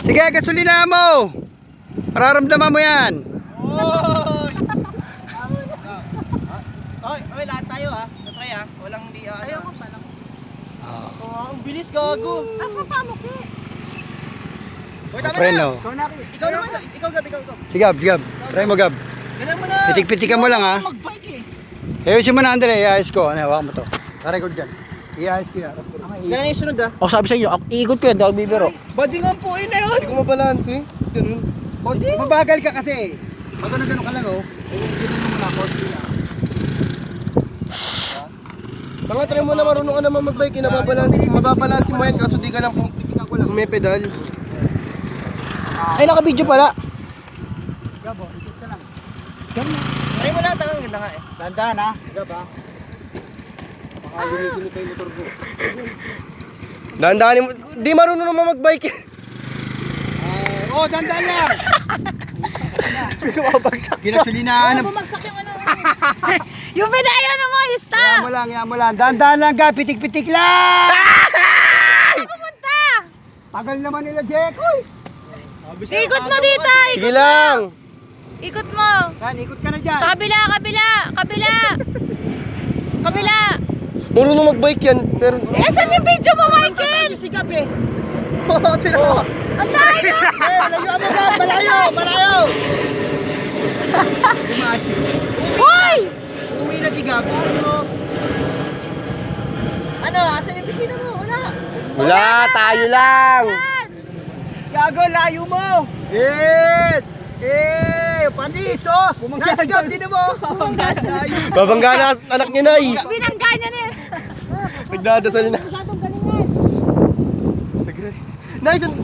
Sige, gasolina mo. Mararamdaman mo yan. Oy, lahat tayo ha. Natry ha. Walang hindi Ayoko pa lang. Ang bilis gago. As mo pa mo ki. Hoy, tama Preno. na. Ikaw naman. Ikaw Gab. Sigab. Try mo, Gab. Ganun mo na. Pitik-pitikan mo lang, ha? Mag-bike Ayusin mo na, Andre. Iayos ko. Ano, hawakan mo to. Record dyan. Iayos ko yan. Ganun yung sunod ha. Ako sabi sa inyo, iikot ko yan, daw bibiro. Badingan po na yun. Hindi ko mabalance eh. Ganun. Bodjing! Mabagal ka kasi. Pag gano'n ka lang, oh. Ganun mo muna, konti lang. Tanga, try mo na marunong ka naman mag-bike. Mababalansin mo yan kaso di ka lang pumipedal. Ay, naka-video pala. Gabo, ikot ka lang. Try mo lang, tangang ganda nga eh. Dandan, ha? Gab, ha? Baka ginisin pa yung motor ko. Dahan-dahanin mo. Di marunong naman mag-bike eh. Oh, dandan lang! Pinabagsak ka. Ginasolinahan. Bumagsak yung ano. Yung pedayo na mo, stop. Yan mo lang. Dandan lang, Gab. Pitik-pitik lang! Pumunta. Tagal naman nila, Jekoy. Ikot mo dito. Sige lang. Ikot mo. Yan, ikot ka na dyan. Sa kabila. Kabila. Marunong mag-bike yan. Pero... Eh, saan yung video mo, Michael? Si Gab, eh. Ang layo. Malayo mo, Gab. Malayo! Hoy! Uwi na si Gab. Ano? Asan yung pisina mo? Wala, tayo lang. Gago, layo mo! Yes! Panis, oh! Nasa Gab, din mo! Layo. Babangga na anak niya na eh. Binangga niya na eh. Nagdadasal na. Masyadong galingan.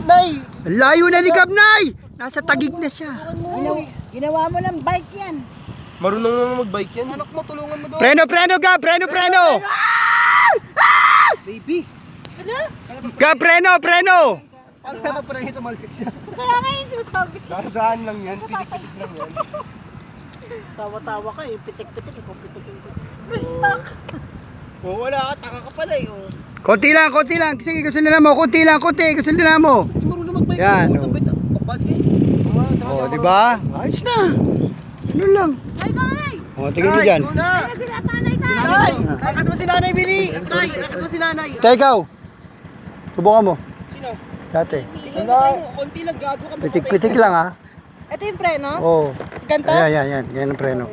Nay! Layo na ni Gab, Nay! Nasa tagig na siya. Ginawa mo ng bike yan. Marunong naman mag-bike yan. Anak mo, tulungan mo doon. Preno, Gab! Preno! Baby! Gab, preno! Paano kaya mag-prank tumalsik siya? Kaya ngayon sinasabi. Dahan lang yan. Pitik-pitik lang yan. Tawa-tawa ka eh, pitik-pitik, ikaw pitikin ko. Stuck. Oo, wala ka. Taka ka pala eh. Oh. Konti lang. Sige, gasolina mo. Konti, gasolina mo. Marunong mag-bike. Yan, oh. Ba't eh? Oh, di ba? Ayos na. Ano lang. Ay, ikaw na eh. Oh, tingin mo dyan. Ay, kasi natanay tayo. Nay! Lakas mo si Nanay, Billy! Nay, lakas mo si Nanay! Kaya ikaw. Subukan mo. Sino? Dati. Ikaw na tayo. Konti lang gago ka. Pitik lang, ha? Ito yung preno? Oo. Ganto? Yan. Yan ang preno.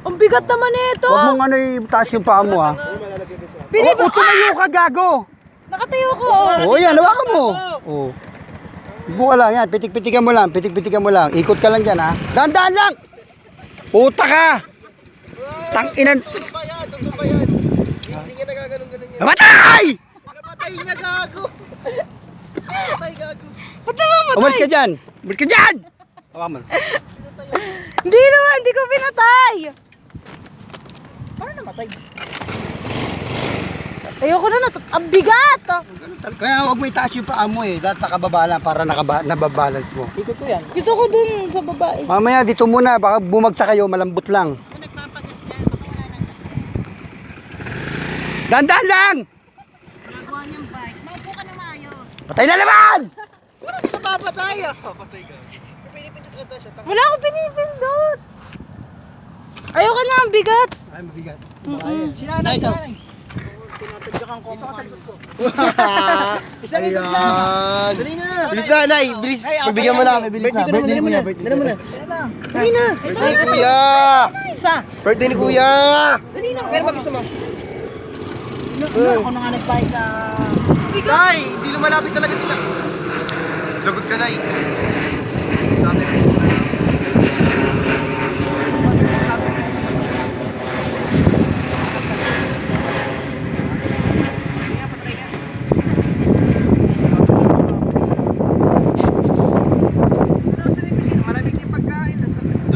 Ang bigat naman nito. Huwag mong ano itaas yung paa mo, ha? Oo, tumayo ka, gago. Nakatayo ko. Oo, yan. Hawakan mo. Oo. Buka lang, yan. Pitik-pitikan mo lang. Ikot ka lang dyan, ha? Dahan-dahan lang! Puta ka! Tang-inan. Doon ba yan? Hindi nga nagaganon-ganon yan. Namatay! Napatay niya gago! Napatay gago! Ba't naman Umalis ka dyan! Hawakan mo. Hindi naman, hindi ko pinatay. Paano namatay? Ayoko na, ang bigat. Kaya huwag mo itaas yung paa mo, eh. Dapat nakababa lang para nababalance mo. Ikot ko yan. Gusto ko dun sa babae. Mamaya dito muna, baka bumagsak kayo, malambot lang. Dahan-dahan lang! Maupo ka na maayos. Patay na naman! Sa papatay ah! Papatay ka. Pinipindot ito siya. Wala akong pinipindot. Ayoko na, ang bigat. Ay, mabigat. Sinanay! Tinatadyakan ko ako sa likod ko. Isang ikot lang! Dali na! Bilis na, Nay! Bilis! Pabigyan mo na kami, bilis na. Birthday ni Kuya! Dali mo na! Dali na! Birthday ni Kuya! Birthday ni Kuya! Dali na! Pero gusto mo? Ako na nga nagbayad sa... Nay! Hindi lumalapit talaga sila. Lagot ka, Nay.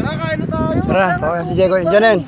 Tara, kain na tayo. Tara, tawagan si Diego. Diyan yan.